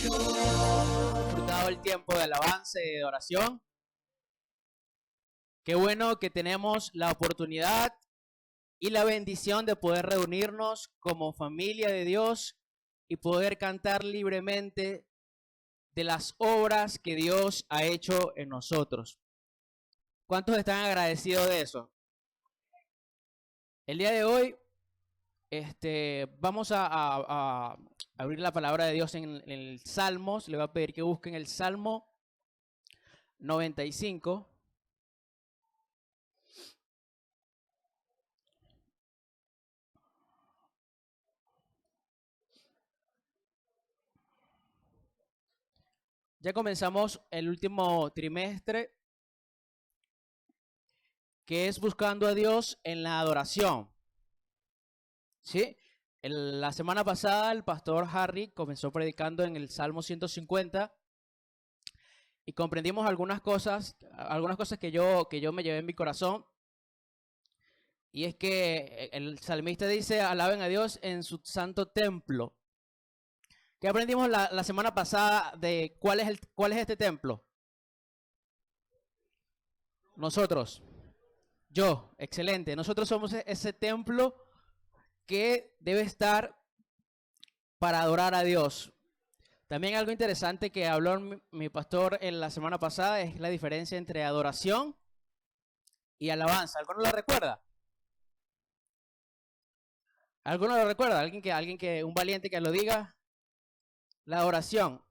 Disfrutado el tiempo de alabanza y de oración. Qué bueno que tenemos la oportunidad y la bendición de poder reunirnos como familia de Dios y poder cantar libremente de las obras que Dios ha hecho en nosotros. ¿Cuántos están agradecidos de eso? El día de hoy vamos a abrir la palabra de Dios en el Salmos. Le voy a pedir que busquen el Salmo 95. Ya comenzamos el último trimestre, que es buscando a Dios en la adoración. ¿Sí? La semana pasada el pastor Harry comenzó predicando en el Salmo 150 y comprendimos algunas cosas que yo me llevé en mi corazón. Y es que el salmista dice: alaben a Dios en su santo templo. ¿Qué aprendimos la semana pasada de cuál es este templo? Nosotros. Excelente. Nosotros somos ese templo que debe estar para adorar a Dios. También algo interesante que habló mi pastor en la semana pasada es la diferencia entre adoración y alabanza. ¿Alguno lo recuerda? ¿Alguno lo recuerda? Un valiente que lo diga. La adoración.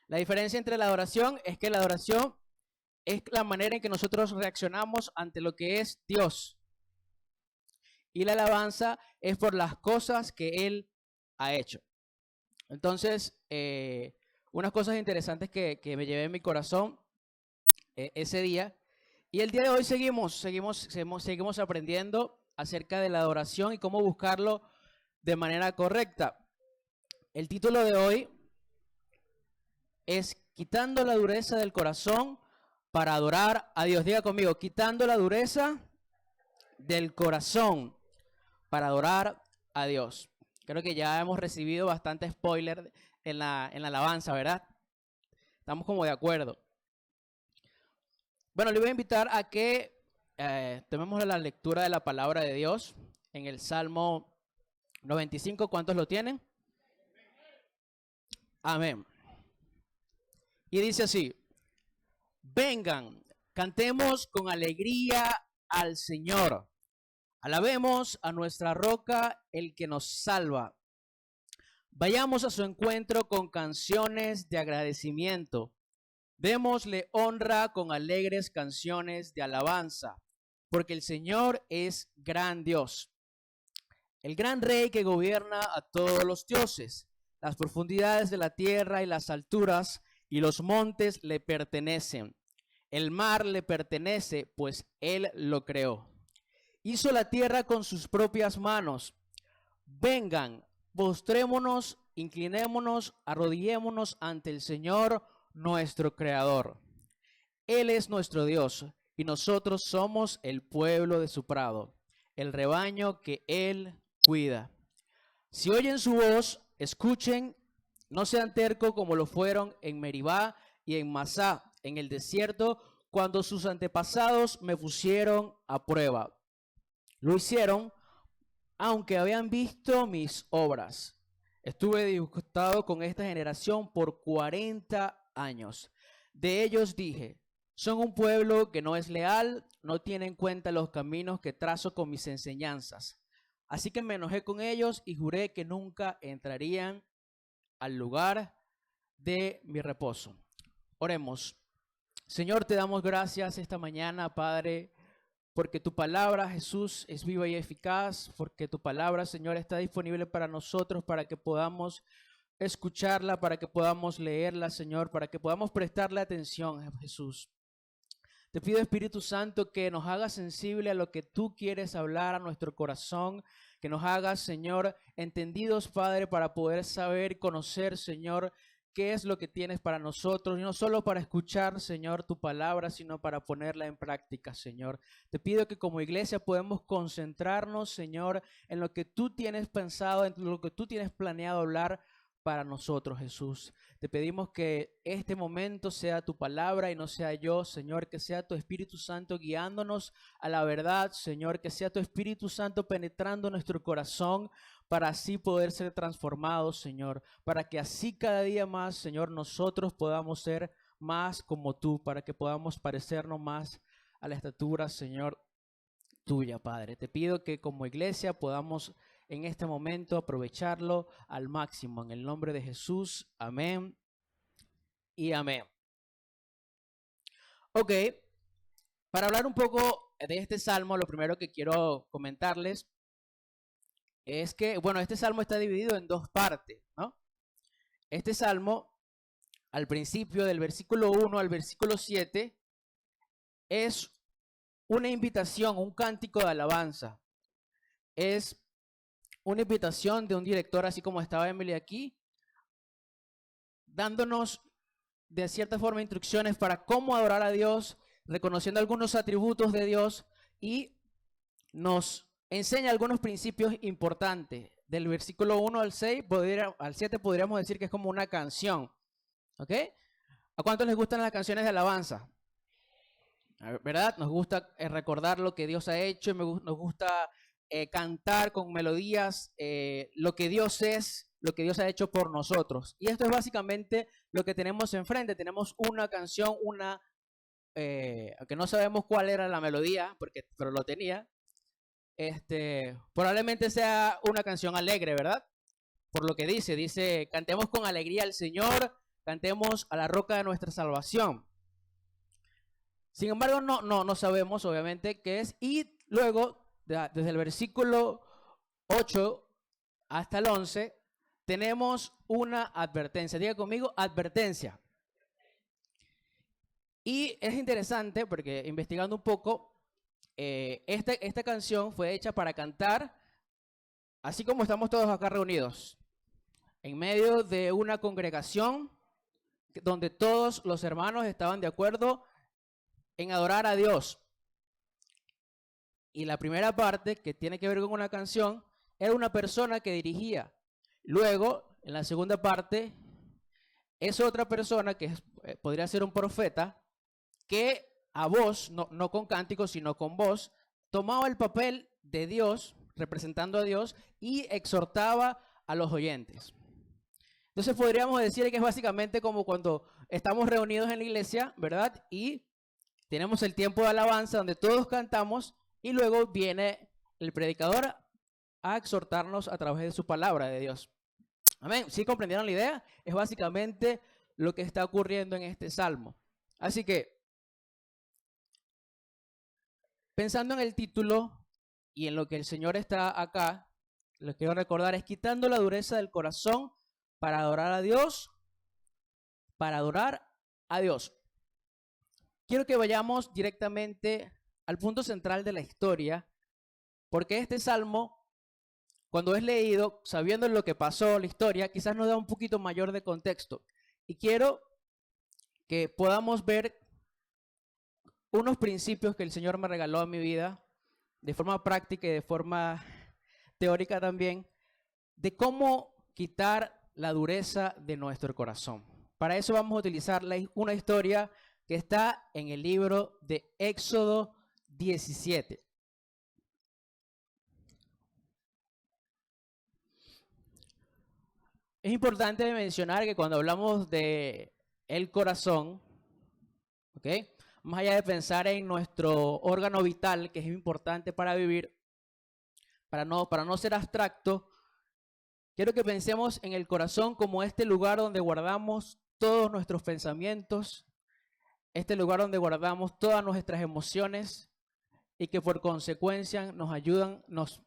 La diferencia entre la adoración es que la adoración es la manera en que nosotros reaccionamos ante lo que es Dios. Y la alabanza es por las cosas que Él ha hecho. Entonces, unas cosas interesantes que me llevé en mi corazón ese día. Y el día de hoy seguimos aprendiendo acerca de la adoración y cómo buscarlo de manera correcta. El título de hoy es Quitando la dureza del corazón para adorar a Dios. Diga conmigo: quitando la dureza del corazón para adorar a Dios. Creo que ya hemos recibido bastante spoiler en la alabanza, ¿verdad? Estamos como de acuerdo. Bueno, le voy a invitar a que tomemos la lectura de la palabra de Dios en el Salmo 95. ¿Cuántos lo tienen? Amén. Y dice así: vengan, cantemos con alegría al Señor. Alabemos a nuestra roca, el que nos salva. Vayamos a su encuentro con canciones de agradecimiento. Démosle honra con alegres canciones de alabanza, porque el Señor es gran Dios, el gran Rey que gobierna a todos los dioses. Las profundidades de la tierra y las alturas y los montes le pertenecen. El mar le pertenece, pues Él lo creó. Hizo la tierra con sus propias manos. Vengan, postrémonos, inclinémonos, arrodillémonos ante el Señor nuestro Creador. Él es nuestro Dios y nosotros somos el pueblo de su prado, el rebaño que Él cuida. Si oyen su voz, escuchen, no sean tercos como lo fueron en Meribá y en Masá, en el desierto, cuando sus antepasados me pusieron a prueba. Lo hicieron aunque habían visto mis obras. Estuve disgustado con esta generación por 40 años. De ellos dije: son un pueblo que no es leal, no tiene en cuenta los caminos que trazo con mis enseñanzas. Así que me enojé con ellos y juré que nunca entrarían al lugar de mi reposo. Oremos. Señor, te damos gracias esta mañana, Padre, porque tu palabra, Jesús, es viva y eficaz, porque tu palabra, Señor, está disponible para nosotros, para que podamos escucharla, para que podamos leerla, Señor, para que podamos prestarle atención, Jesús. Te pido, Espíritu Santo, que nos hagas sensible a lo que tú quieres hablar a nuestro corazón, que nos hagas, Señor, entendidos, Padre, para poder saber, conocer, Señor, qué es lo que tienes para nosotros, y no solo para escuchar, Señor, tu palabra, sino para ponerla en práctica, Señor. Te pido que como iglesia podemos concentrarnos, Señor, en lo que tú tienes pensado, en lo que tú tienes planeado hablar para nosotros, Jesús. Te pedimos que este momento sea tu palabra y no sea yo, Señor, que sea tu Espíritu Santo guiándonos a la verdad, Señor, que sea tu Espíritu Santo penetrando nuestro corazón para así poder ser transformados, Señor, para que así cada día más, Señor, nosotros podamos ser más como tú, para que podamos parecernos más a la estatura, Señor, tuya, Padre. Te pido que como iglesia podamos en este momento aprovecharlo al máximo. En el nombre de Jesús, amén y amén. Ok, para hablar un poco de este salmo, lo primero que quiero comentarles es que, bueno, este salmo está dividido en dos partes, ¿no? Este salmo, al principio del versículo 1 al versículo 7, es una invitación, un cántico de alabanza. Es una invitación de un director, así como estaba Emily aquí, dándonos de cierta forma instrucciones para cómo adorar a Dios, reconociendo algunos atributos de Dios y nos enseña algunos principios importantes. Del versículo 1 al 6, al 7 podríamos decir que es como una canción. ¿Ok? ¿A cuántos les gustan las canciones de alabanza? ¿Verdad? Nos gusta recordar lo que Dios ha hecho, nos gusta cantar con melodías lo que Dios es, lo que Dios ha hecho por nosotros. Y esto es básicamente lo que tenemos enfrente. Tenemos una canción, aunque no sabemos cuál era la melodía, pero lo tenía. Probablemente sea una canción alegre, ¿verdad? Por lo que dice, cantemos con alegría al Señor, cantemos a la roca de nuestra salvación. Sin embargo, no sabemos obviamente qué es. Y luego, desde el versículo 8 hasta el 11, tenemos una advertencia. Diga conmigo, advertencia. Y es interesante porque investigando un poco, esta canción fue hecha para cantar, así como estamos todos acá reunidos, en medio de una congregación donde todos los hermanos estaban de acuerdo en adorar a Dios. Y la primera parte, que tiene que ver con una canción, era una persona que dirigía. Luego, en la segunda parte, es otra persona que podría ser un profeta, que a voz, no con cánticos, sino con voz, tomaba el papel de Dios, representando a Dios, y exhortaba a los oyentes. Entonces podríamos decir que es básicamente como cuando estamos reunidos en la iglesia, ¿verdad? Y tenemos el tiempo de alabanza donde todos cantamos y luego viene el predicador a exhortarnos a través de su palabra de Dios. Amén. ¿Sí comprendieron la idea? Es básicamente lo que está ocurriendo en este salmo. Así que, pensando en el título y en lo que el Señor está acá, lo que quiero recordar es quitando la dureza del corazón para adorar a Dios, para adorar a Dios. Quiero que vayamos directamente al punto central de la historia, porque este salmo, cuando es leído, sabiendo lo que pasó, la historia, quizás nos da un poquito mayor de contexto. Y quiero que podamos ver unos principios que el Señor me regaló a mi vida, de forma práctica y de forma teórica también, de cómo quitar la dureza de nuestro corazón. Para eso vamos a utilizar una historia que está en el libro de Éxodo 17. Es importante mencionar que cuando hablamos de el corazón, ¿ok? Más allá de pensar en nuestro órgano vital, que es importante para vivir, para no ser abstracto, quiero que pensemos en el corazón como este lugar donde guardamos todos nuestros pensamientos, este lugar donde guardamos todas nuestras emociones y que por consecuencia nos ayudan, nos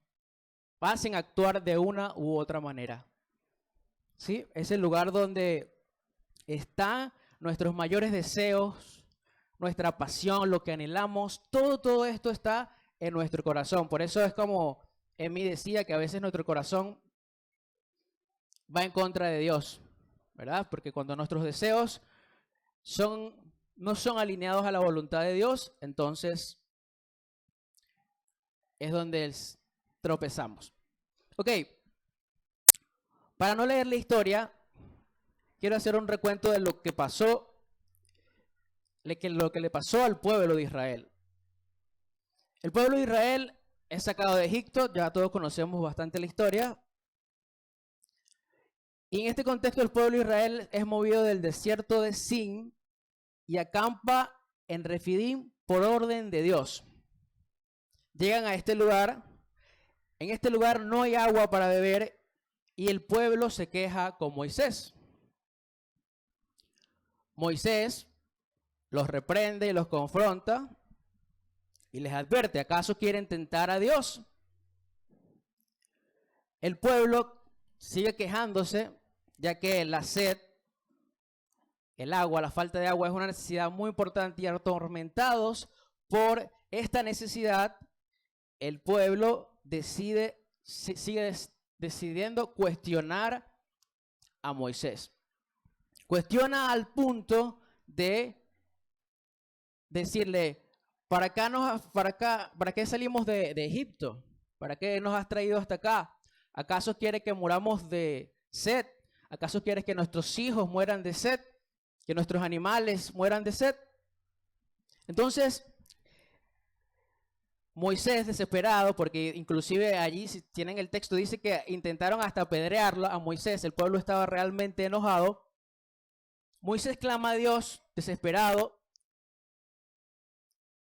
hacen actuar de una u otra manera. ¿Sí? Es el lugar donde están nuestros mayores deseos, nuestra pasión, lo que anhelamos, todo esto está en nuestro corazón. Por eso es como Emi decía que a veces nuestro corazón va en contra de Dios, ¿verdad? Porque cuando nuestros deseos no son alineados a la voluntad de Dios, entonces es donde tropezamos. Ok, para no leer la historia, quiero hacer un recuento de lo que pasó, lo que le pasó al pueblo de Israel. El pueblo de Israel es sacado de Egipto, ya todos conocemos bastante la historia. Y en este contexto el pueblo de Israel es movido del desierto de Sin y acampa en Refidim por orden de Dios. Llegan a este lugar, en este lugar no hay agua para beber y el pueblo se queja con Moisés. Moisés los reprende y los confronta y les advierte, ¿acaso quieren tentar a Dios? El pueblo sigue quejándose, ya que la sed, el agua, la falta de agua es una necesidad muy importante y atormentados por esta necesidad, el pueblo sigue decidiendo cuestionar a Moisés. Cuestiona al punto de decirle, ¿para qué salimos de Egipto? ¿Para qué nos has traído hasta acá? ¿Acaso quieres que muramos de sed? ¿Acaso quieres que nuestros hijos mueran de sed? ¿Que nuestros animales mueran de sed? Entonces, Moisés, desesperado, porque inclusive allí, si tienen el texto, dice que intentaron hasta apedrearlo a Moisés, el pueblo estaba realmente enojado. Moisés clama a Dios, desesperado,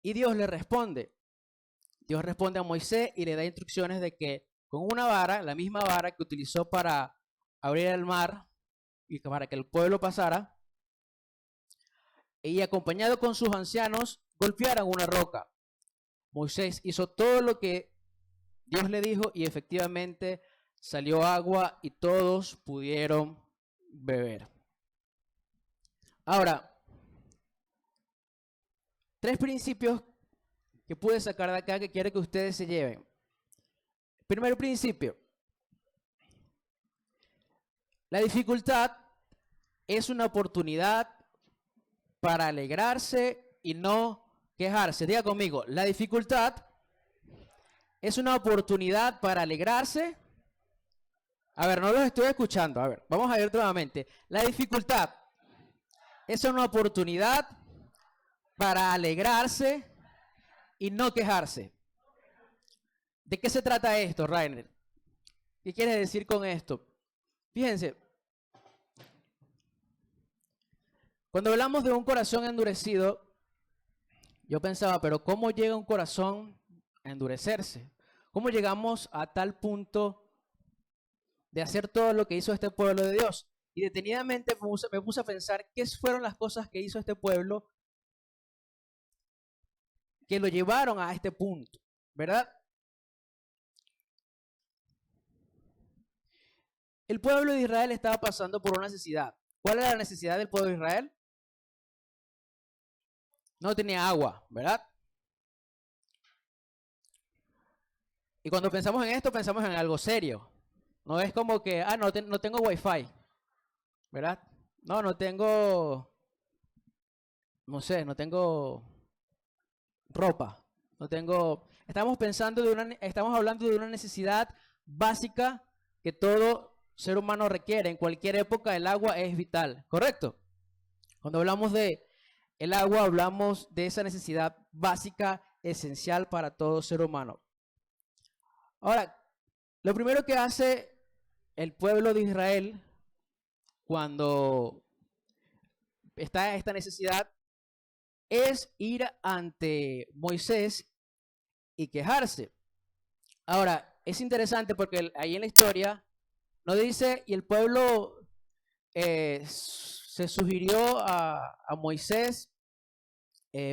y Dios le responde. Dios responde a Moisés y le da instrucciones de que con una vara, la misma vara que utilizó para abrir el mar y para que el pueblo pasara, y acompañado con sus ancianos, golpearan una roca. Moisés hizo todo lo que Dios le dijo y efectivamente salió agua y todos pudieron beber. Ahora, 3 principios que pude sacar de acá que quiero que ustedes se lleven. Primer principio. La dificultad es una oportunidad para alegrarse y no quejarse. Diga conmigo, la dificultad es una oportunidad para alegrarse. A ver, no los estoy escuchando. A ver, vamos a ver nuevamente. La dificultad es una oportunidad para alegrarse y no quejarse. ¿De qué se trata esto, Rainer? ¿Qué quieres decir con esto? Fíjense, cuando hablamos de un corazón endurecido, yo pensaba, pero ¿cómo llega un corazón a endurecerse? ¿Cómo llegamos a tal punto de hacer todo lo que hizo este pueblo de Dios? Y detenidamente me puse a pensar qué fueron las cosas que hizo este pueblo que lo llevaron a este punto, ¿verdad? El pueblo de Israel estaba pasando por una necesidad. ¿Cuál era la necesidad del pueblo de Israel? No tenía agua, ¿verdad? Y cuando pensamos en esto, pensamos en algo serio. No es como que, no tengo wifi, ¿verdad? No tengo, no sé, no tengo ropa, no tengo. Estamos hablando de una necesidad básica que todo ser humano requiere. En cualquier época el agua es vital, ¿correcto? Cuando hablamos de el agua, hablamos de esa necesidad básica, esencial para todo ser humano. Ahora, lo primero que hace el pueblo de Israel cuando está esta necesidad es ir ante Moisés y quejarse. Ahora, es interesante porque ahí en la historia no dice, y el pueblo se sugirió a Moisés,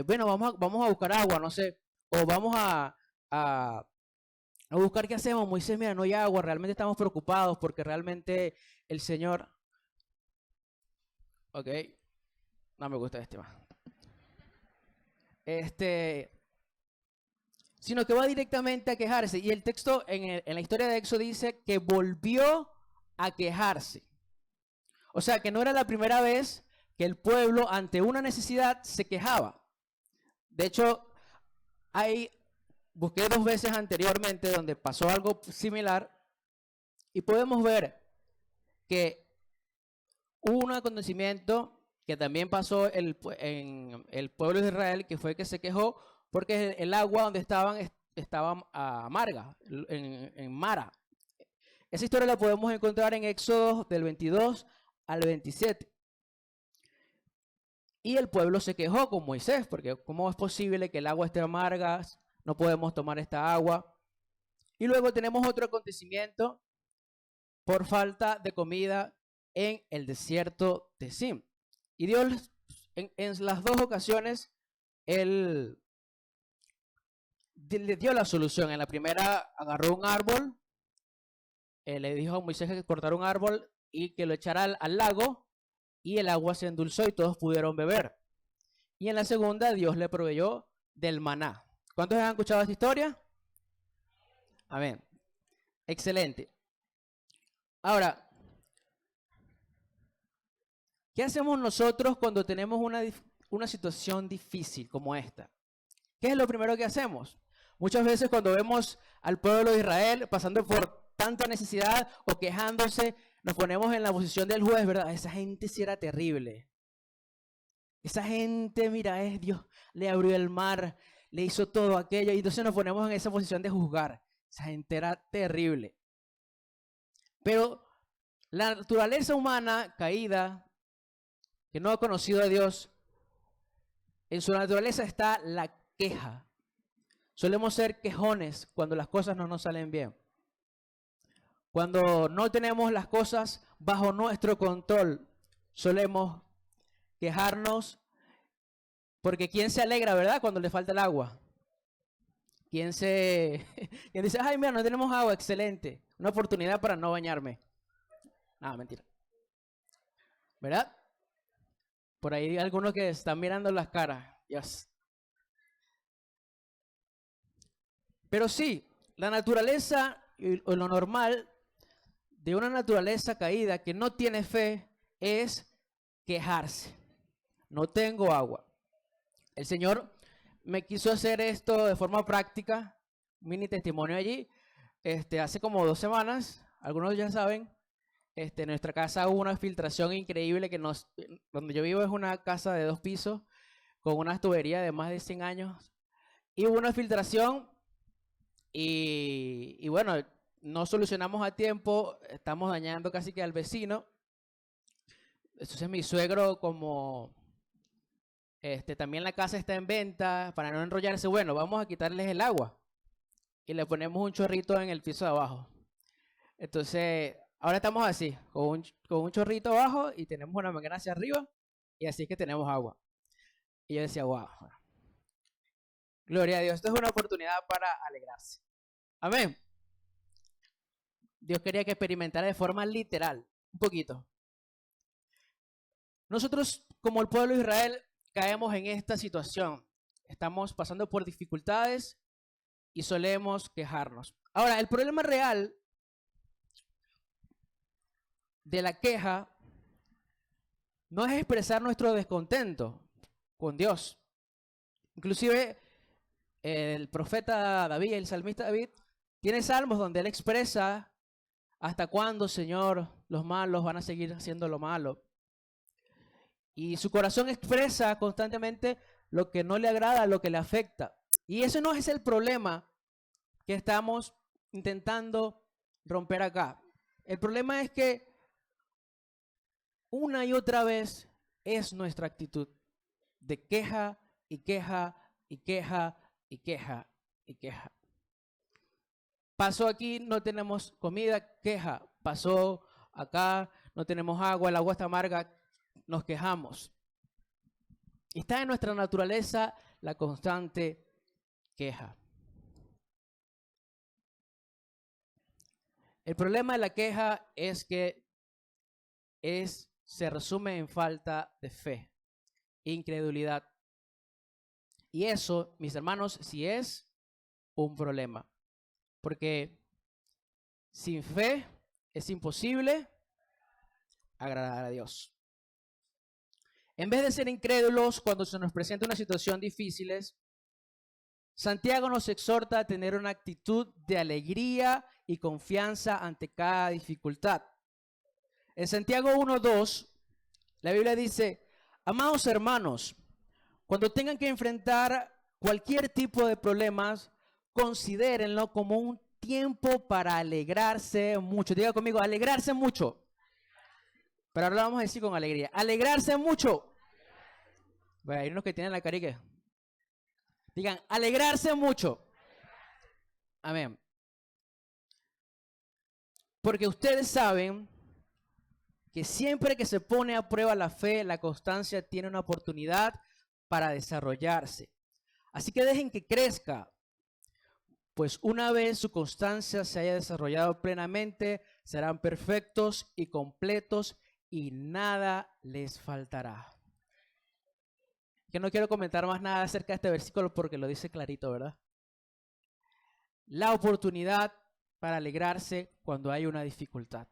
bueno, vamos a buscar agua, no sé, o vamos a buscar qué hacemos. Moisés, mira, no hay agua, realmente estamos preocupados porque realmente el Señor, ok, no me gusta este más. Sino que va directamente a quejarse. Y el texto en la historia de Éxodo dice que volvió a quejarse. O sea, que no era la primera vez que el pueblo ante una necesidad se quejaba. De hecho, busqué 2 veces anteriormente donde pasó algo similar y podemos ver que Hubo un acontecimiento que también pasó en el pueblo de Israel, que fue que se quejó porque el agua donde estaban estaba amarga, en Mara. Esa historia la podemos encontrar en Éxodo del 22 al 27. Y el pueblo se quejó con Moisés, porque ¿cómo es posible que el agua esté amarga? No podemos tomar esta agua. Y luego tenemos otro acontecimiento por falta de comida en el desierto de Sin. Y Dios, en las dos ocasiones, Él le dio la solución. En la primera agarró un árbol, le dijo a Moisés que cortara un árbol y que lo echara al lago, y el agua se endulzó y todos pudieron beber. Y en la segunda, Dios le proveyó del maná. ¿Cuántos han escuchado esta historia? Amén. Excelente. Ahora, ¿qué hacemos nosotros cuando tenemos una situación difícil como esta? ¿Qué es lo primero que hacemos? Muchas veces cuando vemos al pueblo de Israel pasando por tanta necesidad o quejándose, nos ponemos en la posición del juez, ¿verdad? Esa gente sí era terrible. Esa gente, mira, Dios le abrió el mar, le hizo todo aquello, y entonces nos ponemos en esa posición de juzgar. Esa gente era terrible. Pero la naturaleza humana caída, que no ha conocido a Dios, en su naturaleza está la queja. Solemos ser quejones cuando las cosas no nos salen bien. Cuando no tenemos las cosas bajo nuestro control, solemos quejarnos, porque ¿quién se alegra, verdad, cuando le falta el agua? ¿Quién dice, ay, mira, no tenemos agua, excelente, una oportunidad para no bañarme? No, mentira. ¿Verdad? Por ahí hay algunos que están mirando las caras. Dios. Pero sí, la naturaleza o lo normal de una naturaleza caída que no tiene fe es quejarse. No tengo agua. El Señor me quiso hacer esto de forma práctica, un mini testimonio allí. Hace como 2 semanas, algunos ya saben, en nuestra casa hubo una filtración increíble donde yo vivo es una casa de 2 pisos con una tubería de más de 100 años. Y hubo una filtración y bueno, no solucionamos a tiempo, estamos dañando casi que al vecino. Entonces mi suegro, como también la casa está en venta, para no enrollarse, bueno, vamos a quitarles el agua y le ponemos un chorrito en el piso de abajo. Entonces, ahora estamos así, con un chorrito abajo y tenemos una manguera hacia arriba y así es que tenemos agua. Y yo decía, wow, gloria a Dios, esto es una oportunidad para alegrarse. Amén. Dios quería que experimentara de forma literal, un poquito. Nosotros, como el pueblo de Israel, caemos en esta situación. Estamos pasando por dificultades y solemos quejarnos. Ahora, el problema real de la queja no es expresar nuestro descontento con Dios. Inclusive el profeta David, el salmista David, tiene salmos donde él expresa: ¿hasta cuándo, Señor, los malos van a seguir haciendo lo malo? Y su corazón expresa constantemente lo que no le agrada, lo que le afecta. Y eso no es el problema que estamos intentando romper acá. El problema es que una y otra vez es nuestra actitud de queja y queja y queja y queja y queja. Pasó aquí, no tenemos comida, queja. Pasó acá, no tenemos agua, el agua está amarga, nos quejamos. Está en nuestra naturaleza la constante queja. El problema de la queja es que se resume en falta de fe, incredulidad. Y eso, mis hermanos, sí es un problema. Porque sin fe es imposible agradar a Dios. En vez de ser incrédulos cuando se nos presenta una situación difícil, Santiago nos exhorta a tener una actitud de alegría y confianza ante cada dificultad. En Santiago 1:2 La Biblia dice, amados hermanos, cuando tengan que enfrentar cualquier tipo de problemas, considérenlo como un tiempo para alegrarse mucho. Diga conmigo, alegrarse mucho. Pero ahora lo vamos a decir con alegría. Alegrarse mucho. Bueno, hay unos que tienen la carique. Digan, alegrarse mucho. Amén. Porque ustedes saben que siempre que se pone a prueba la fe, la constancia tiene una oportunidad para desarrollarse. Así que dejen que crezca, pues una vez su constancia se haya desarrollado plenamente, serán perfectos y completos y nada les faltará. Que no quiero comentar más nada acerca de este versículo porque lo dice clarito, ¿verdad? La oportunidad para alegrarse cuando hay una dificultad.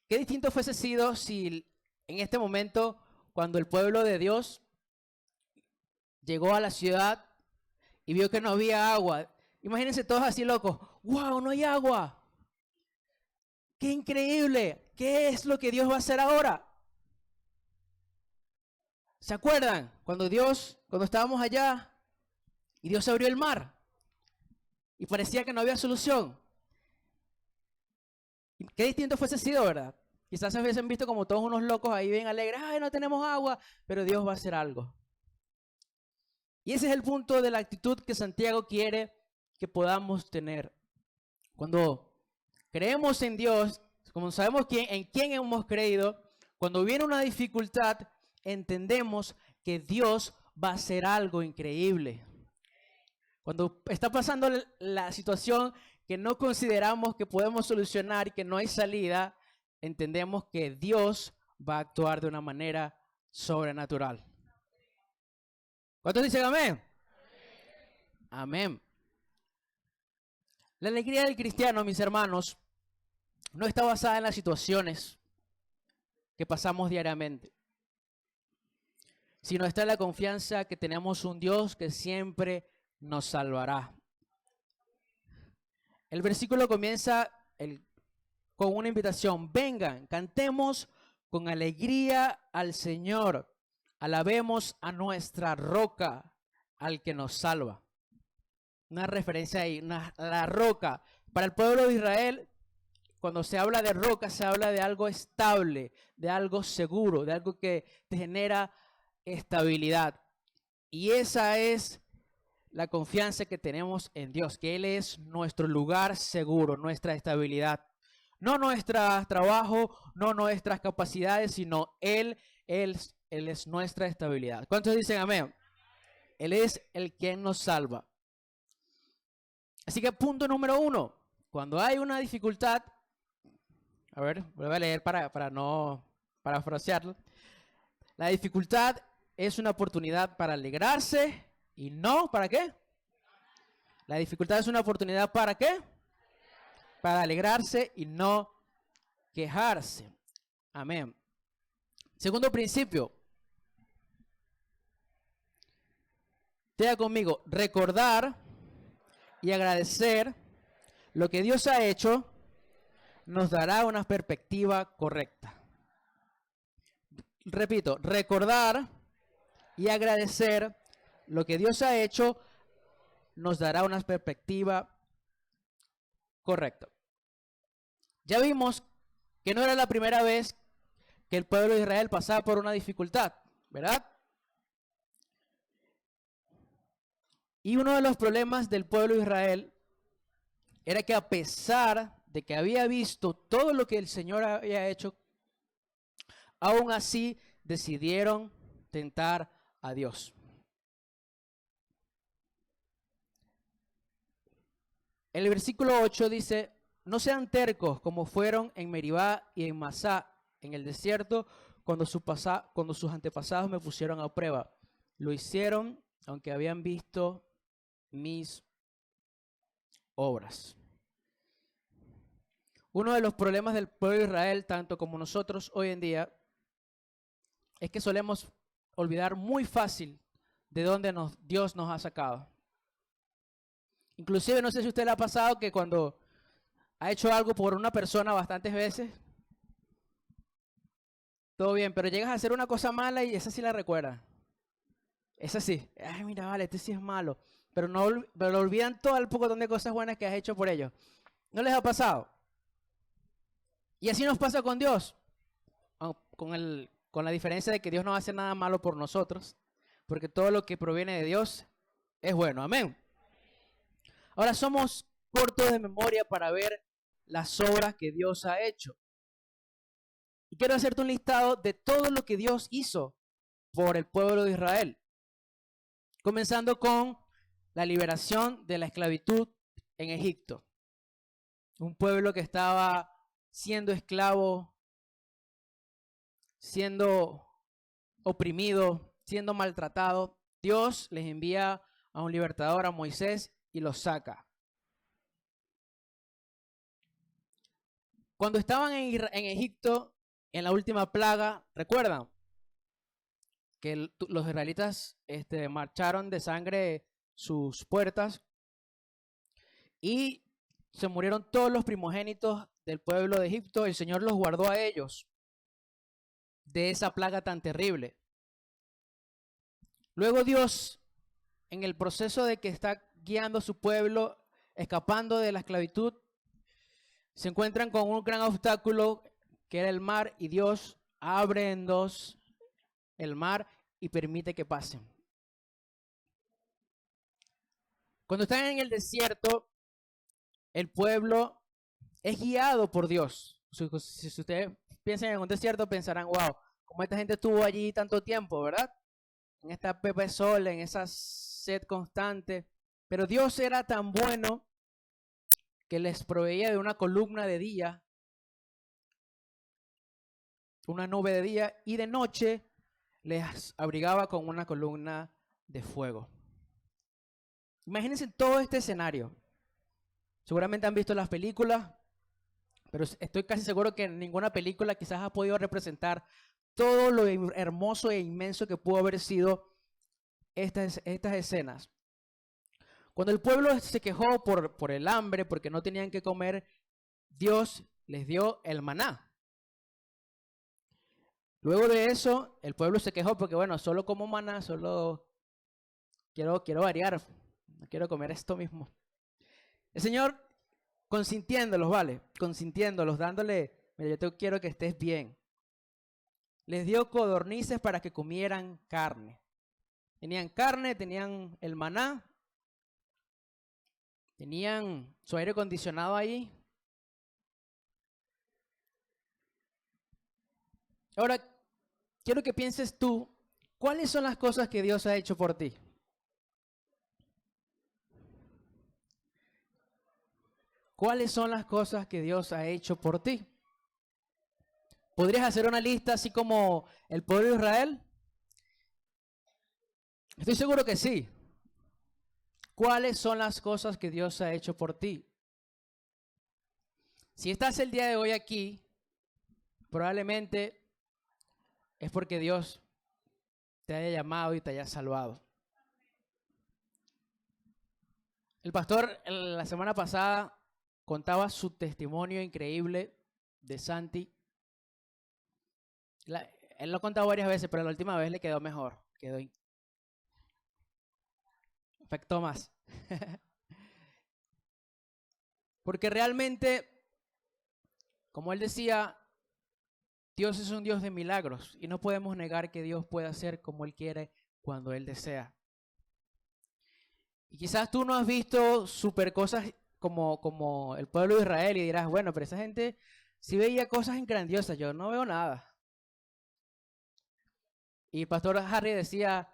Qué distinto fuese sido si en este momento, cuando el pueblo de Dios llegó a la ciudad y vio que no había agua. Imagínense todos así locos. ¡Wow! No hay agua. ¡Qué increíble! ¿Qué es lo que Dios va a hacer ahora? ¿Se acuerdan? Cuando estábamos allá y Dios abrió el mar y parecía que no había solución. Qué distinto fuese sido, ¿verdad? Quizás se hubiesen visto como todos unos locos ahí bien alegres. ¡Ay, no tenemos agua! Pero Dios va a hacer algo. Y ese es el punto de la actitud que Santiago quiere que podamos tener. Cuando creemos en Dios, como sabemos en quién hemos creído, cuando viene una dificultad, entendemos que Dios va a hacer algo increíble. Cuando está pasando la situación que no consideramos que podemos solucionar y que no hay salida, entendemos que Dios va a actuar de una manera sobrenatural. ¿Cuántos dicen amén? Amén. La alegría del cristiano, mis hermanos, no está basada en las situaciones que pasamos diariamente, sino está en la confianza que tenemos un Dios que siempre nos salvará. El versículo comienza con una invitación. Vengan, cantemos con alegría al Señor. Alabemos a nuestra roca, al que nos salva. Una referencia ahí, la roca. Para el pueblo de Israel, cuando se habla de roca, se habla de algo estable, de algo seguro, de algo que te genera estabilidad. Y esa es la confianza que tenemos en Dios, que Él es nuestro lugar seguro, nuestra estabilidad. No nuestro trabajo, no nuestras capacidades, sino Él es nuestra estabilidad. ¿Cuántos dicen amén? Él es el que nos salva. Así que punto número 1, cuando hay una dificultad, a ver, voy a leer para no parafrasearlo. La dificultad es una oportunidad para alegrarse y no, ¿para qué? La dificultad es una oportunidad ¿para qué? Para alegrarse y no quejarse. Amén. Segundo principio. Diga conmigo, recordar y agradecer lo que Dios ha hecho nos dará una perspectiva correcta. Repito, recordar y agradecer lo que Dios ha hecho nos dará una perspectiva correcta. Ya vimos que no era la primera vez que el pueblo de Israel pasaba por una dificultad, ¿verdad? Y uno de los problemas del pueblo de Israel era que a pesar de que había visto todo lo que el Señor había hecho, aún así decidieron tentar a Dios. El versículo 8 dice, no sean tercos como fueron en Meribá y en Masá, en el desierto, cuando sus antepasados me pusieron a prueba. Lo hicieron aunque habían visto mis obras. Uno de los problemas del pueblo de Israel, tanto como nosotros hoy en día, es que solemos olvidar muy fácil de dónde Dios nos ha sacado. Inclusive, no sé si a usted le ha pasado que cuando ha hecho algo por una persona bastantes veces, todo bien, pero llegas a hacer una cosa mala y esa sí la recuerdas. Esa sí. Ay, mira, vale, este sí es malo. Pero no pero olvidan todo el pocotón de cosas buenas que has hecho por ellos. ¿No les ha pasado? Y así nos pasa con Dios. Con la diferencia de que Dios no hace nada malo por nosotros, porque todo lo que proviene de Dios es bueno. Amén. Ahora somos cortos de memoria para ver las obras que Dios ha hecho. Y quiero hacerte un listado de todo lo que Dios hizo por el pueblo de Israel. Comenzando con la liberación de la esclavitud en Egipto. Un pueblo que estaba siendo esclavo, siendo oprimido, siendo maltratado. Dios les envía a un libertador, a Moisés, y los saca. Cuando estaban en Egipto, en la última plaga, ¿recuerdan? Que los israelitas marcharon de sangre sus puertas y se murieron todos los primogénitos del pueblo de Egipto. El Señor los guardó a ellos de esa plaga tan terrible. Luego Dios, en el proceso de que está guiando a su pueblo, escapando de la esclavitud, se encuentran con un gran obstáculo que era el mar, y Dios abre en dos el mar y permite que pasen. Cuando están en el desierto, el pueblo es guiado por Dios. Si ustedes piensan en un desierto, pensarán, wow, ¿cómo esta gente estuvo allí tanto tiempo, verdad? En esta pepe sol, en esa sed constante. Pero Dios era tan bueno que les proveía de una columna de día, una nube de día, y de noche les abrigaba con una columna de fuego. Imagínense todo este escenario. Seguramente han visto las películas, pero estoy casi seguro que ninguna película quizás ha podido representar todo lo hermoso e inmenso que pudo haber sido estas escenas. Cuando el pueblo se quejó por el hambre, porque no tenían que comer, Dios les dio el maná. Luego de eso, el pueblo se quejó porque, bueno, solo como maná, solo quiero variar, no quiero comer esto mismo. El Señor consintiéndolos, ¿vale? Consintiéndolos, dándole, mira, yo quiero que estés bien. Les dio codornices para que comieran carne. Tenían carne, tenían el maná, tenían su aire acondicionado ahí. Ahora, quiero que pienses tú, ¿cuáles son las cosas que Dios ha hecho por ti? ¿Cuáles son las cosas que Dios ha hecho por ti? ¿Podrías hacer una lista así como el pueblo de Israel? Estoy seguro que sí. ¿Cuáles son las cosas que Dios ha hecho por ti? Si estás el día de hoy aquí, probablemente es porque Dios te haya llamado y te haya salvado. El pastor la semana pasada contaba su testimonio increíble de Santi. Él lo ha contado varias veces, pero la última vez le quedó mejor. Quedó afectó más. Porque realmente, como él decía, Dios es un Dios de milagros y no podemos negar que Dios puede hacer como Él quiere cuando Él desea. Y quizás tú no has visto super cosas como el pueblo de Israel y dirás, bueno, pero esa gente sí veía cosas grandiosas, yo no veo nada. Y el pastor Harry decía,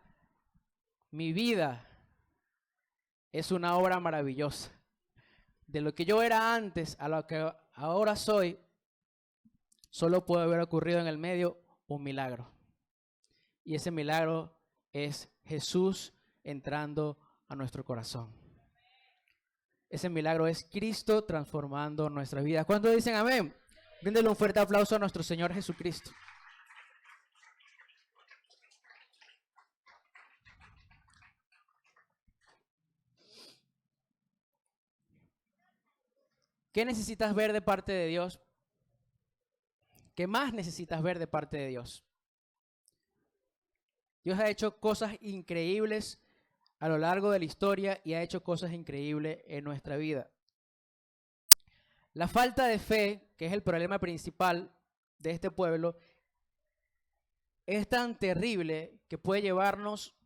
mi vida es una obra maravillosa. De lo que yo era antes a lo que ahora soy, solo puede haber ocurrido en el medio un milagro. Y ese milagro es Jesús entrando a nuestro corazón. Ese milagro es Cristo transformando nuestras vidas. ¿Cuántos dicen amén? Bríndele un fuerte aplauso a nuestro Señor Jesucristo. ¿Qué necesitas ver de parte de Dios? que más necesitas ver de parte de Dios. Dios ha hecho cosas increíbles a lo largo de la historia y ha hecho cosas increíbles en nuestra vida. La falta de fe, que es el problema principal de este pueblo, es tan terrible que puede llevarnos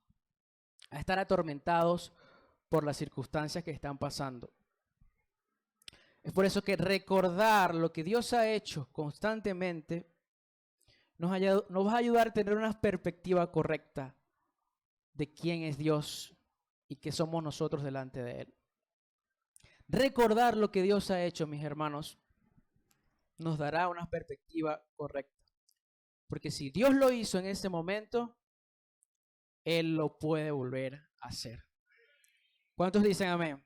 a estar atormentados por las circunstancias que están pasando. Es por eso que recordar lo que Dios ha hecho constantemente nos va a ayudar a tener una perspectiva correcta de quién es Dios y qué somos nosotros delante de Él. Recordar lo que Dios ha hecho, mis hermanos, nos dará una perspectiva correcta. Porque si Dios lo hizo en ese momento, Él lo puede volver a hacer. ¿Cuántos dicen amén?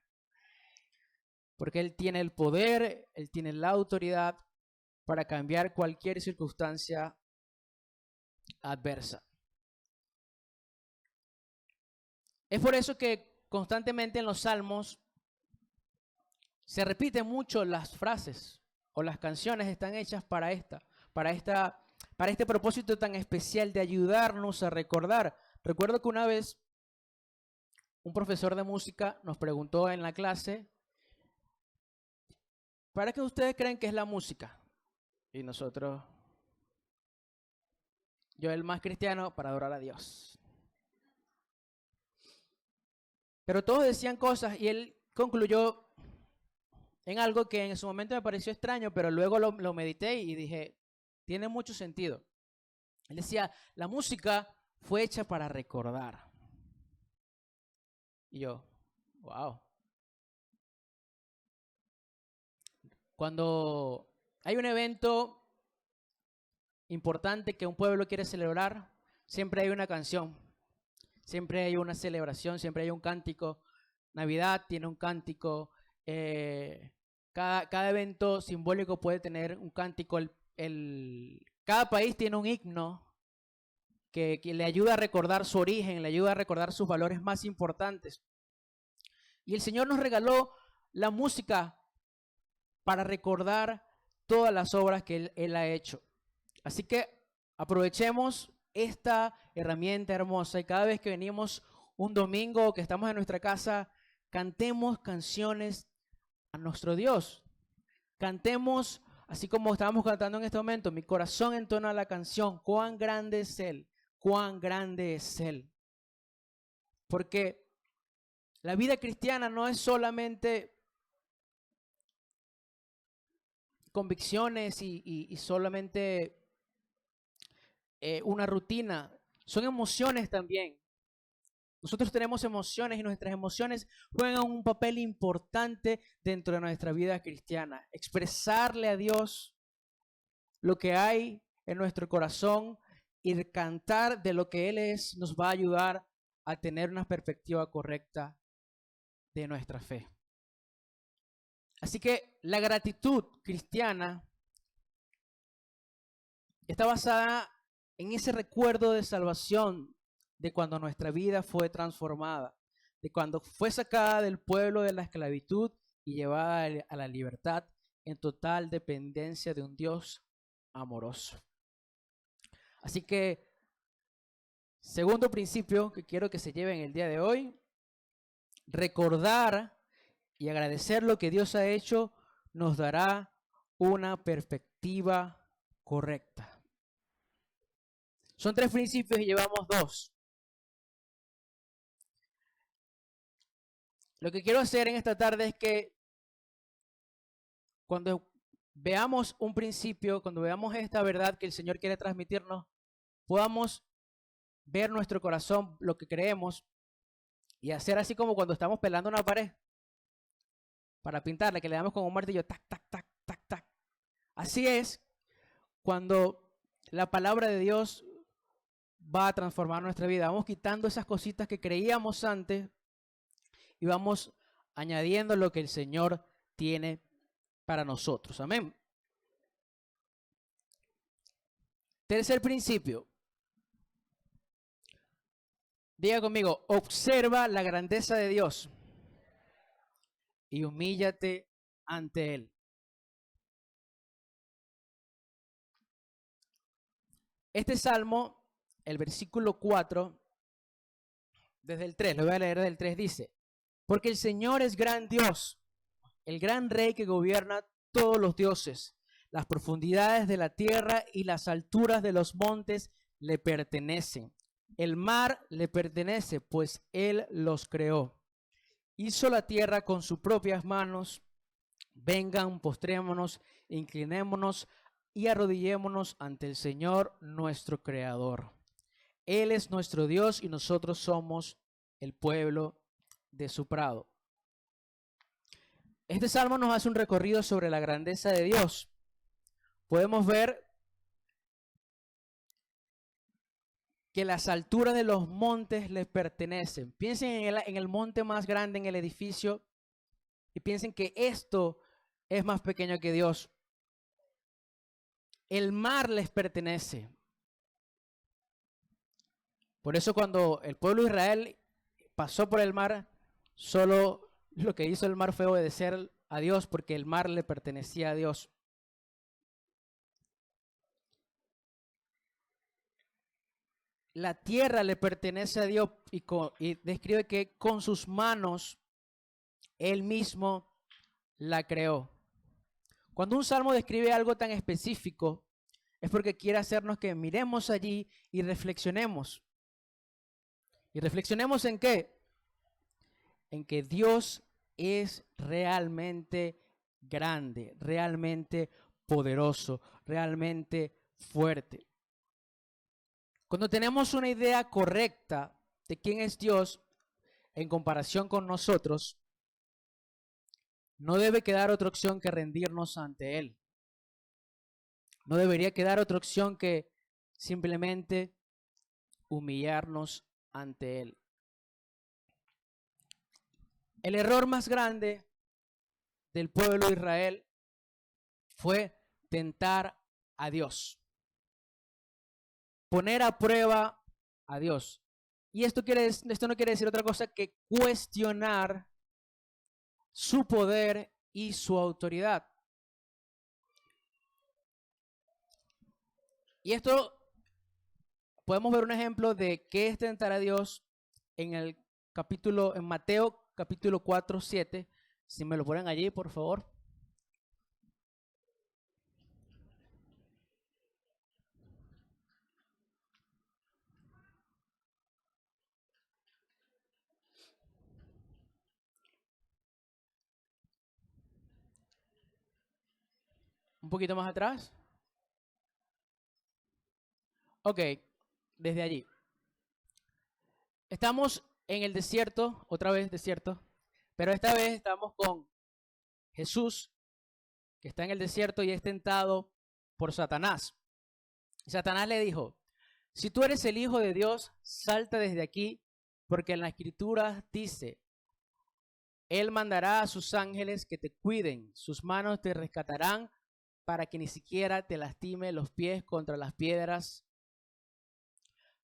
Porque Él tiene el poder, Él tiene la autoridad para cambiar cualquier circunstancia adversa. Es por eso que constantemente en los salmos se repiten mucho las frases o las canciones están hechas para este propósito tan especial de ayudarnos a recordar. Recuerdo que una vez un profesor de música nos preguntó en la clase, ¿para qué ustedes creen que es la música? Y nosotros, yo el más cristiano, para adorar a Dios. Pero todos decían cosas y él concluyó en algo que en su momento me pareció extraño, pero luego lo medité y dije, tiene mucho sentido. Él decía, la música fue hecha para recordar. Y yo, wow. Cuando hay un evento importante que un pueblo quiere celebrar, siempre hay una canción, siempre hay una celebración, siempre hay un cántico. Navidad tiene un cántico. Cada evento simbólico puede tener un cántico. Cada país tiene un himno que le ayuda a recordar su origen, le ayuda a recordar sus valores más importantes. Y el Señor nos regaló la música para recordar todas las obras que Él ha hecho. Así que aprovechemos esta herramienta hermosa y cada vez que venimos un domingo o que estamos en nuestra casa, cantemos canciones a nuestro Dios. Cantemos, así como estábamos cantando en este momento, mi corazón entona la canción, cuán grande es Él, cuán grande es Él. Porque la vida cristiana no es solamente convicciones y solamente una rutina, son emociones también. Nosotros tenemos emociones y nuestras emociones juegan un papel importante dentro de nuestra vida cristiana. Expresarle a Dios lo que hay en nuestro corazón y cantar de lo que Él es nos va a ayudar a tener una perspectiva correcta de nuestra fe. Así que la gratitud cristiana está basada en ese recuerdo de salvación de cuando nuestra vida fue transformada, de cuando fue sacada del pueblo de la esclavitud y llevada a la libertad en total dependencia de un Dios amoroso. Así que, segundo principio que quiero que se lleven el día de hoy, recordar y agradecer lo que Dios ha hecho nos dará una perspectiva correcta. Son 3 principios y llevamos 2. Lo que quiero hacer en esta tarde es que cuando veamos un principio, cuando veamos esta verdad que el Señor quiere transmitirnos, podamos ver nuestro corazón, lo que creemos, y hacer así como cuando estamos pelando una pared para pintarla, que le damos con un martillo, tac, tac, tac, tac, tac. Así es cuando la palabra de Dios va a transformar nuestra vida. Vamos quitando esas cositas que creíamos antes y vamos añadiendo lo que el Señor tiene para nosotros. Amén. Tercer principio. Diga conmigo, observa la grandeza de Dios y humíllate ante Él. Este salmo, el versículo 4, desde el 3, lo voy a leer del 3, dice: porque el Señor es gran Dios, el gran Rey que gobierna todos los dioses. Las profundidades de la tierra y las alturas de los montes le pertenecen. El mar le pertenece, pues Él los creó. Hizo la tierra con sus propias manos. Vengan, postrémonos, inclinémonos y arrodillémonos ante el Señor nuestro Creador. Él es nuestro Dios y nosotros somos el pueblo de su prado. Este salmo nos hace un recorrido sobre la grandeza de Dios. Podemos ver que las alturas de los montes les pertenecen. Piensen en el monte más grande, en el edificio, y piensen que esto es más pequeño que Dios. El mar les pertenece. Por eso cuando el pueblo de Israel pasó por el mar, solo lo que hizo el mar fue obedecer a Dios, porque el mar le pertenecía a Dios. La tierra le pertenece a Dios y describe que con sus manos Él mismo la creó. Cuando un salmo describe algo tan específico, es porque quiere hacernos que miremos allí y reflexionemos. ¿Y reflexionemos en qué? En que Dios es realmente grande, realmente poderoso, realmente fuerte. Cuando tenemos una idea correcta de quién es Dios en comparación con nosotros, no debe quedar otra opción que rendirnos ante Él. No debería quedar otra opción que simplemente humillarnos ante Él. El error más grande del pueblo de Israel fue tentar a Dios, poner a prueba a Dios. Y esto no quiere decir otra cosa que cuestionar su poder y su autoridad. Y esto podemos ver un ejemplo de qué es tentar a Dios en Mateo capítulo 4, 7. Si me lo ponen allí, por favor. Un poquito más atrás. Ok, desde allí. Estamos en el desierto, otra vez desierto, pero esta vez estamos con Jesús, que está en el desierto y es tentado por Satanás. Satanás le dijo: si tú eres el Hijo de Dios, salta desde aquí, porque en la Escritura dice: Él mandará a sus ángeles que te cuiden, sus manos te rescatarán para que ni siquiera te lastime los pies contra las piedras.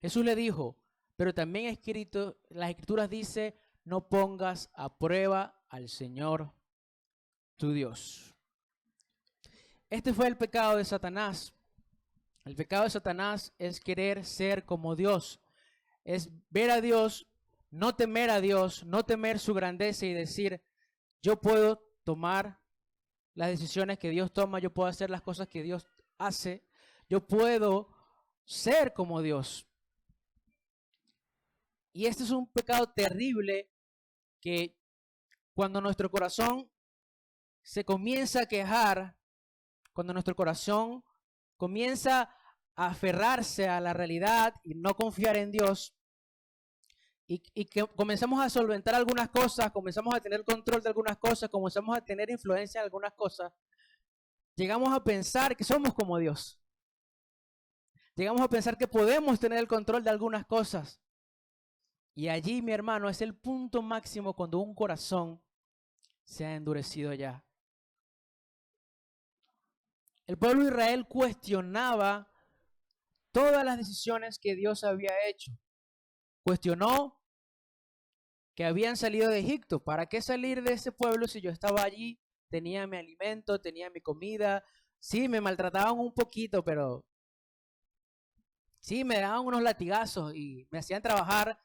Jesús le dijo: pero también escrito, las Escrituras dice: no pongas a prueba al Señor tu Dios. Este fue el pecado de Satanás. El pecado de Satanás es querer ser como Dios, es ver a Dios, no temer su grandeza y decir: yo puedo tomar las decisiones que Dios toma, yo puedo hacer las cosas que Dios hace, yo puedo ser como Dios. Y este es un pecado terrible que cuando nuestro corazón se comienza a quejar, cuando nuestro corazón comienza a aferrarse a la realidad y no confiar en Dios, y que comenzamos a solventar algunas cosas, comenzamos a tener control de algunas cosas, comenzamos a tener influencia en algunas cosas, llegamos a pensar que somos como Dios. Llegamos a pensar que podemos tener el control de algunas cosas. Y allí, mi hermano, es el punto máximo cuando un corazón se ha endurecido ya. El pueblo de Israel cuestionaba todas las decisiones que Dios había hecho. Cuestionó que habían salido de Egipto. ¿Para qué salir de ese pueblo si yo estaba allí, tenía mi alimento, tenía mi comida? Sí, me maltrataban un poquito, pero Sí, me daban unos latigazos y me hacían trabajar,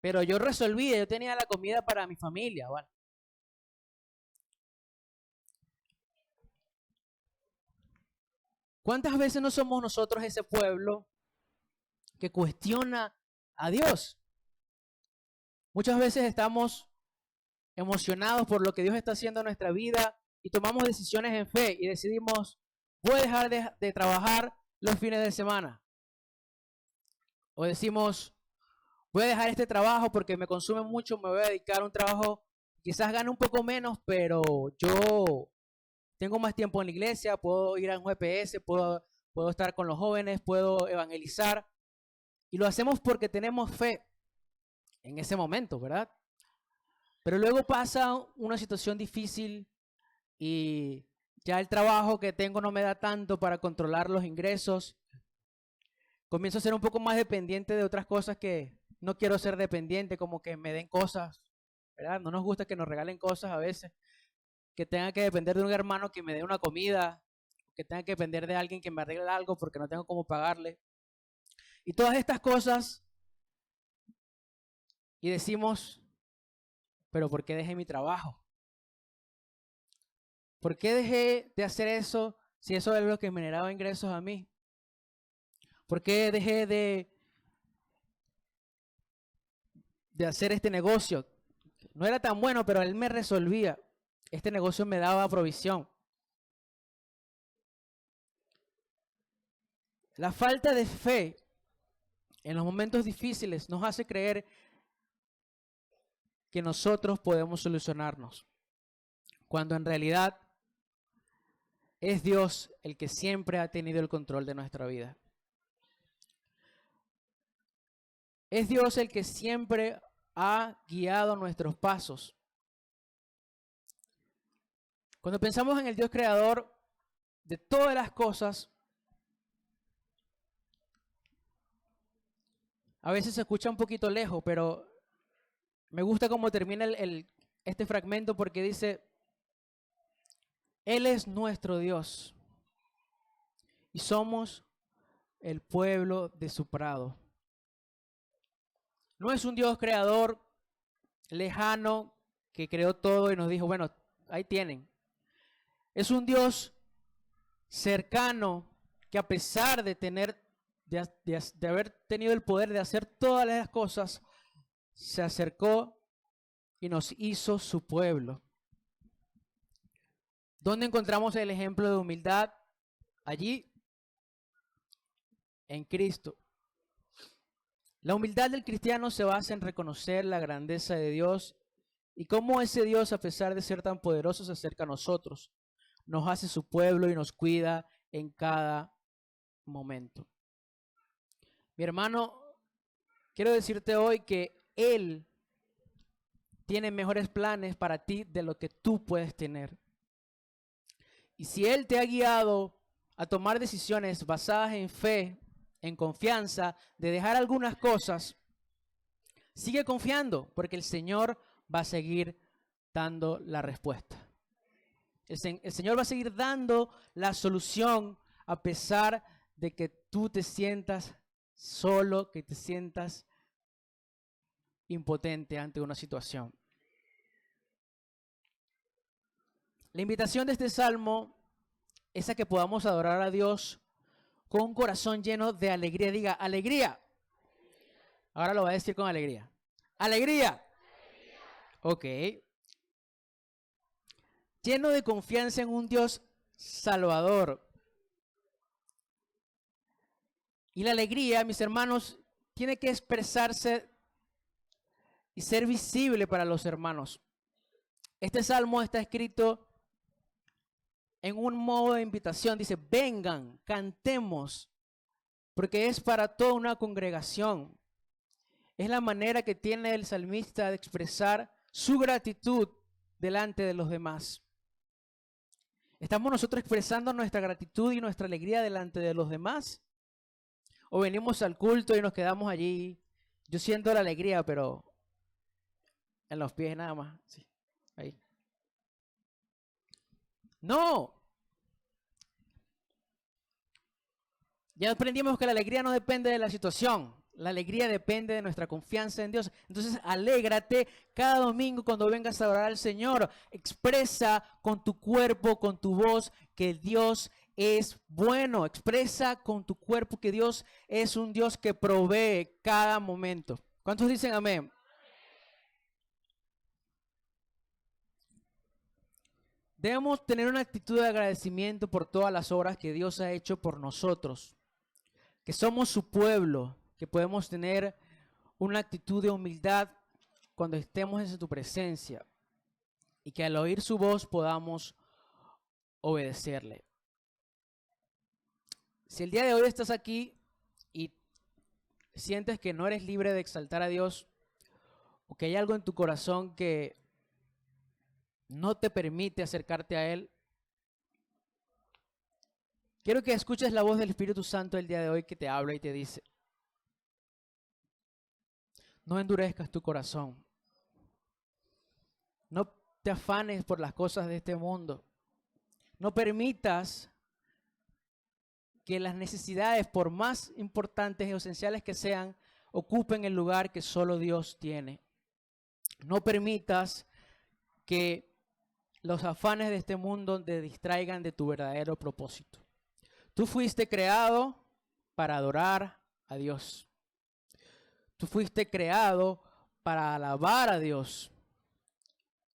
pero yo resolvía, yo tenía la comida para mi familia, ¿vale? ¿Cuántas veces no somos nosotros ese pueblo que cuestiona a Dios? Muchas veces estamos emocionados por lo que Dios está haciendo en nuestra vida y tomamos decisiones en fe y decidimos, voy a dejar de trabajar los fines de semana. O decimos, voy a dejar este trabajo porque me consume mucho, me voy a dedicar a un trabajo, quizás gane un poco menos, pero yo tengo más tiempo en la iglesia, puedo ir a un GPS, puedo estar con los jóvenes, puedo evangelizar. Y lo hacemos porque tenemos fe en ese momento, ¿verdad? Pero luego pasa una situación difícil y ya el trabajo que tengo no me da tanto para controlar los ingresos. Comienzo a ser un poco más dependiente de otras cosas que no quiero ser dependiente, como que me den cosas, ¿verdad? No nos gusta que nos regalen cosas a veces, que tenga que depender de un hermano que me dé una comida, que tenga que depender de alguien que me arregle algo porque no tengo cómo pagarle. Y todas estas cosas, y decimos, pero ¿por qué dejé mi trabajo? ¿Por qué dejé de hacer eso si eso es lo que me generaba ingresos a mí? ¿Por qué dejé de hacer este negocio? No era tan bueno, pero él me resolvía. Este negocio me daba provisión. La falta de fe en los momentos difíciles nos hace creer que nosotros podemos solucionarnos, cuando en realidad es Dios el que siempre ha tenido el control de nuestra vida. Es Dios el que siempre ha guiado nuestros pasos. Cuando pensamos en el Dios creador de todas las cosas, a veces se escucha un poquito lejos, pero me gusta cómo termina este fragmento porque dice, Él es nuestro Dios y somos el pueblo de su prado. No es un Dios creador lejano que creó todo y nos dijo, bueno, ahí tienen. Es un Dios cercano que a pesar de de haber tenido el poder de hacer todas las cosas, se acercó y nos hizo su pueblo. ¿Dónde encontramos el ejemplo de humildad? Allí, en Cristo. La humildad del cristiano se basa en reconocer la grandeza de Dios y cómo ese Dios, a pesar de ser tan poderoso, se acerca a nosotros, nos hace su pueblo y nos cuida en cada momento. Mi hermano, quiero decirte hoy que Él tiene mejores planes para ti de lo que tú puedes tener. Y si Él te ha guiado a tomar decisiones basadas en fe, en confianza, de dejar algunas cosas, sigue confiando, porque el Señor va a seguir dando la respuesta. El Señor va a seguir dando la solución a pesar de que tú te sientas solo, que te sientas impotente ante una situación. La invitación de este salmo es a que podamos adorar a Dios con un corazón lleno de alegría. Diga, alegría. Ahora lo voy a decir con alegría. Alegría. Ok. Lleno de confianza en un Dios salvador. Y la alegría, mis hermanos, tiene que expresarse y ser visible para los hermanos. Este salmo está escrito en un modo de invitación. Dice, vengan, cantemos, porque es para toda una congregación. Es la manera que tiene el salmista de expresar su gratitud delante de los demás. ¿Estamos nosotros expresando nuestra gratitud y nuestra alegría delante de los demás? ¿O venimos al culto y nos quedamos allí? Yo siento la alegría, pero en los pies nada más. Sí, ahí. No. Ya aprendimos que la alegría no depende de la situación. La alegría depende de nuestra confianza en Dios. Entonces, alégrate cada domingo cuando vengas a orar al Señor. Expresa con tu cuerpo, con tu voz, que Dios es bueno. Expresa con tu cuerpo que Dios es un Dios que provee cada momento. ¿Cuántos dicen amén? Debemos tener una actitud de agradecimiento por todas las obras que Dios ha hecho por nosotros, que somos su pueblo, que podemos tener una actitud de humildad cuando estemos en tu presencia y que al oír su voz podamos obedecerle. Si el día de hoy estás aquí y sientes que no eres libre de exaltar a Dios o que hay algo en tu corazón que no te permite acercarte a Él, quiero que escuches la voz del Espíritu Santo el día de hoy que te habla y te dice: no endurezcas tu corazón. No te afanes por las cosas de este mundo. No permitas que las necesidades, por más importantes y esenciales que sean, ocupen el lugar que solo Dios tiene. No permitas que los afanes de este mundo te distraigan de tu verdadero propósito. Tú fuiste creado para adorar a Dios. Tú fuiste creado para alabar a Dios.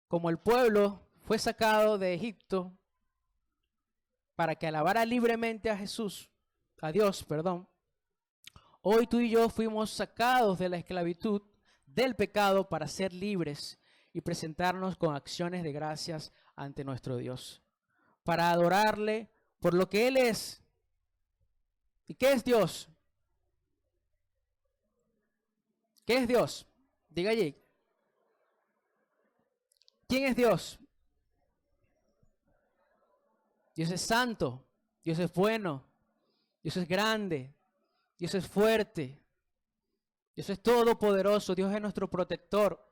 Como el pueblo fue sacado de Egipto para que alabara libremente a Dios, hoy tú y yo fuimos sacados de la esclavitud del pecado para ser libres y presentarnos con acciones de gracias ante nuestro Dios, para adorarle por lo que Él es. ¿Y qué es Dios? ¿Qué es Dios? Diga allí. ¿Quién es Dios? Dios es santo, Dios es bueno, Dios es grande, Dios es fuerte, Dios es todopoderoso, Dios es nuestro protector.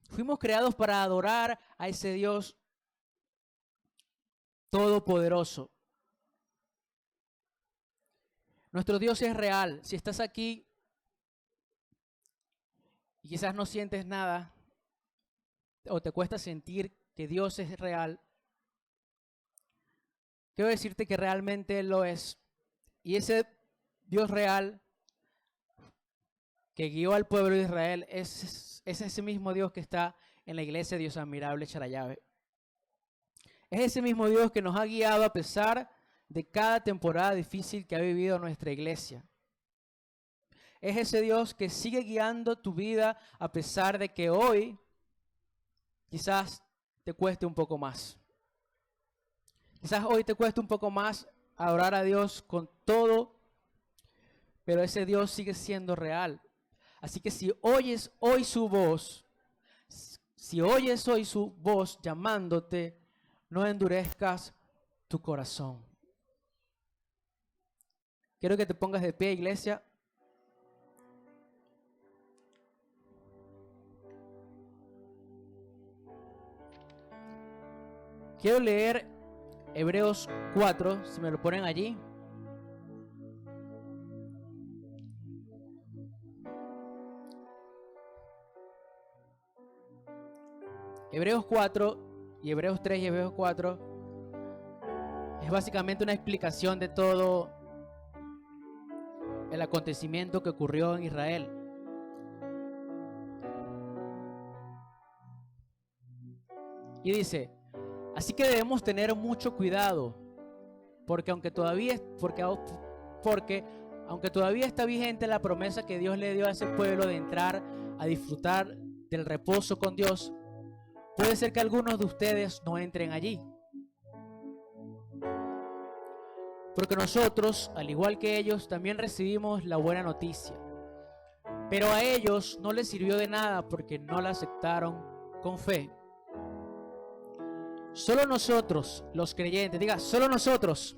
Fuimos creados para adorar a ese Dios todopoderoso. Nuestro Dios es real. Si estás aquí y quizás no sientes nada o te cuesta sentir que Dios es real, quiero decirte que realmente Él lo es. Y ese Dios real que guió al pueblo de Israel es ese mismo Dios que está en la iglesia Dios Admirable Charallave. Es ese mismo Dios que nos ha guiado a pesar de cada temporada difícil que ha vivido nuestra iglesia. Es ese Dios que sigue guiando tu vida a pesar de que hoy quizás te cueste un poco más. Quizás hoy te cueste un poco más adorar a Dios con todo, pero ese Dios sigue siendo real. Así que si oyes hoy su voz llamándote, no endurezcas tu corazón. Quiero que te pongas de pie, iglesia. Quiero leer Hebreos 4, si me lo ponen allí. Hebreos 4 y Hebreos 3 y Hebreos 4 es básicamente una explicación de todo el acontecimiento que ocurrió en Israel. Y dice: así que debemos tener mucho cuidado, porque aunque todavía está vigente la promesa que Dios le dio a ese pueblo de entrar a disfrutar del reposo con Dios, puede ser que algunos de ustedes no entren allí. Porque nosotros, al igual que ellos, también recibimos la buena noticia. Pero a ellos no les sirvió de nada porque no la aceptaron con fe. Solo nosotros, los creyentes, diga, solo nosotros,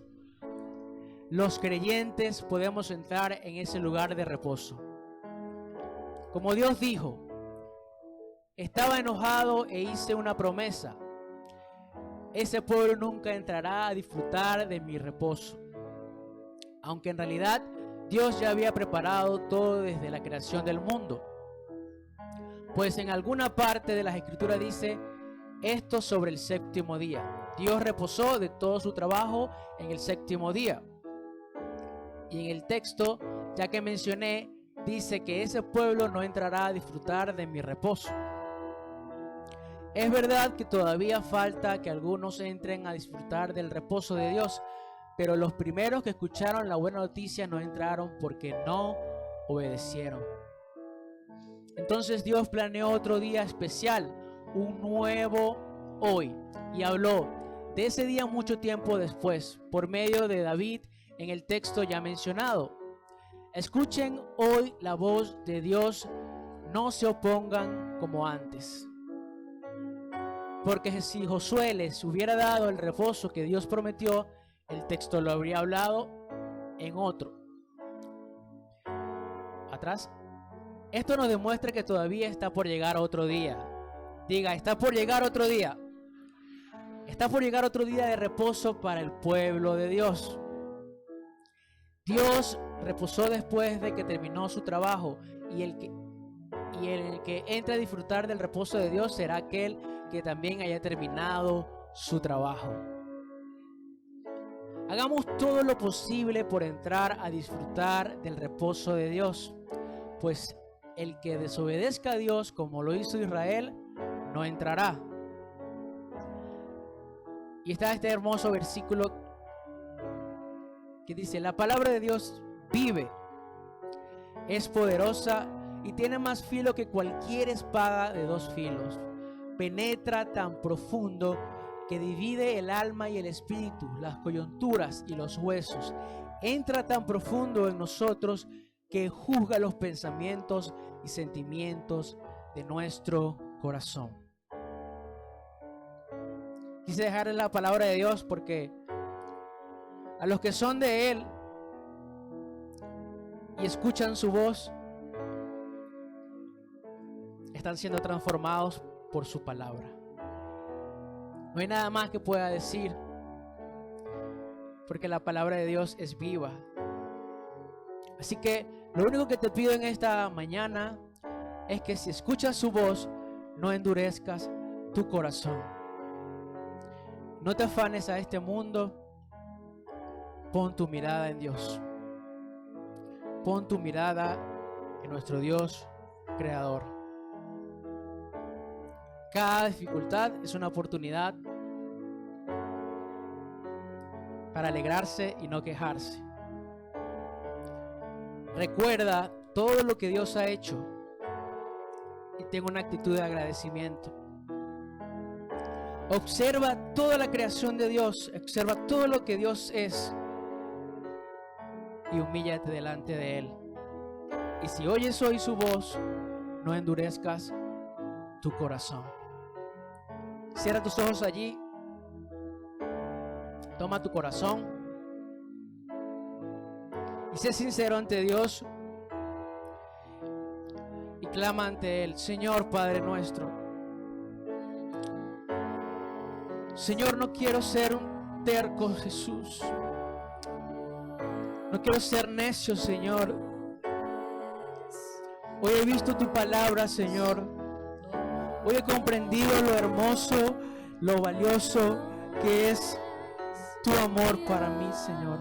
los creyentes, podemos entrar en ese lugar de reposo. Como Dios dijo, estaba enojado e hice una promesa: ese pueblo nunca entrará a disfrutar de mi reposo. aunque en realidad Dios ya había preparado todo desde la creación del mundo. Pues en alguna parte de las Escrituras dice esto sobre el séptimo día. Dios reposó de todo su trabajo en el séptimo día. Y en el texto, ya que mencioné, dice que ese pueblo no entrará a disfrutar de mi reposo. Es verdad que todavía falta que algunos entren a disfrutar del reposo de Dios, pero los primeros que escucharon la buena noticia no entraron porque no obedecieron. Entonces Dios planeó otro día especial, un nuevo hoy, y habló de ese día mucho tiempo después, por medio de David en el texto ya mencionado. Escuchen hoy la voz de Dios, no se opongan como antes. Porque si Josué les hubiera dado el reposo que Dios prometió, el texto lo habría hablado en otro. Atrás. Esto nos demuestra que todavía está por llegar otro día. Diga, está por llegar otro día. Está por llegar otro día de reposo para el pueblo de Dios. Dios reposó después de que terminó su trabajo, y el que entre a disfrutar del reposo de Dios será aquel que también haya terminado su trabajo. Hagamos todo lo posible por entrar a disfrutar del reposo de Dios, pues el que desobedezca a Dios como lo hizo Israel, no entrará. Y está este hermoso versículo que dice: la palabra de Dios vive, es poderosa y tiene más filo que cualquier espada de dos filos. Penetra tan profundo que divide el alma y el espíritu, las coyunturas y los huesos. Entra tan profundo en nosotros que juzga los pensamientos y sentimientos de nuestro corazón. Quise dejarles la palabra de Dios porque a los que son de Él y escuchan su voz, están siendo transformados por su palabra. No hay nada más que pueda decir, porque la palabra de Dios es viva. Así que lo único que te pido en esta mañana es que si escuchas su voz, no endurezcas tu corazón. No te afanes a este mundo. Pon tu mirada en Dios. Pon tu mirada en nuestro Dios creador. Cada dificultad es una oportunidad para alegrarse y no quejarse. Recuerda todo lo que Dios ha hecho y ten una actitud de agradecimiento. Observa toda la creación de Dios, observa todo lo que Dios es y humíllate delante de Él. Y si oyes hoy su voz, no endurezcas tu corazón. Cierra tus ojos allí, toma tu corazón y sé sincero ante Dios y clama ante Él: Señor Padre nuestro, Señor, no quiero ser un terco, Jesús. No quiero ser necio, Señor. Hoy he visto tu palabra, Señor. Hoy he comprendido lo hermoso, lo valioso que es tu amor para mí, Señor.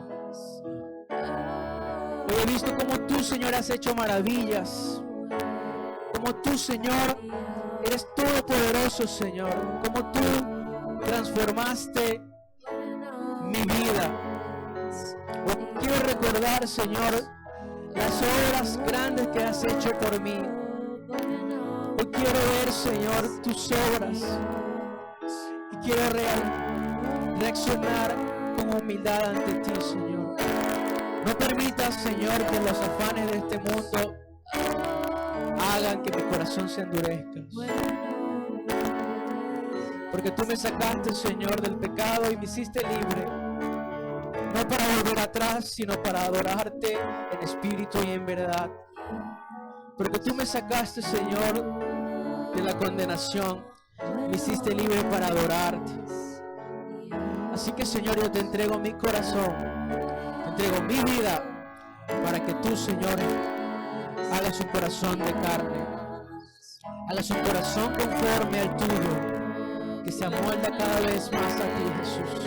Hoy he visto cómo tú, Señor, has hecho maravillas. Como tú, Señor, eres todopoderoso, Señor. Como tú transformaste mi vida. Hoy quiero recordar, Señor, las obras grandes que has hecho por mí. Hoy quiero ver, Señor, tus obras y quiero reaccionar con humildad ante ti, Señor. No permitas, Señor, que los afanes de este mundo hagan que mi corazón se endurezca. Porque tú me sacaste, Señor, del pecado y me hiciste libre. No para volver atrás, sino para adorarte en espíritu y en verdad. Porque tú me sacaste, Señor, de la condenación. Me hiciste libre para adorarte. Así que, Señor, yo te entrego mi corazón. Te Entrego mi vida para que tú, Señor, hagas un corazón de carne, hagas un corazón conforme al tuyo, que se amolda cada vez más a ti, Jesús.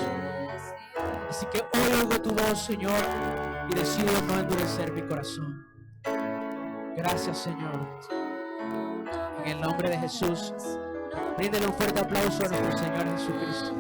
Así que hoy oigo tu voz, Señor, y decido no endurecer mi corazón. Gracias, Señor. En el nombre de Jesús, bríndele un fuerte aplauso a nuestro Señor Jesucristo.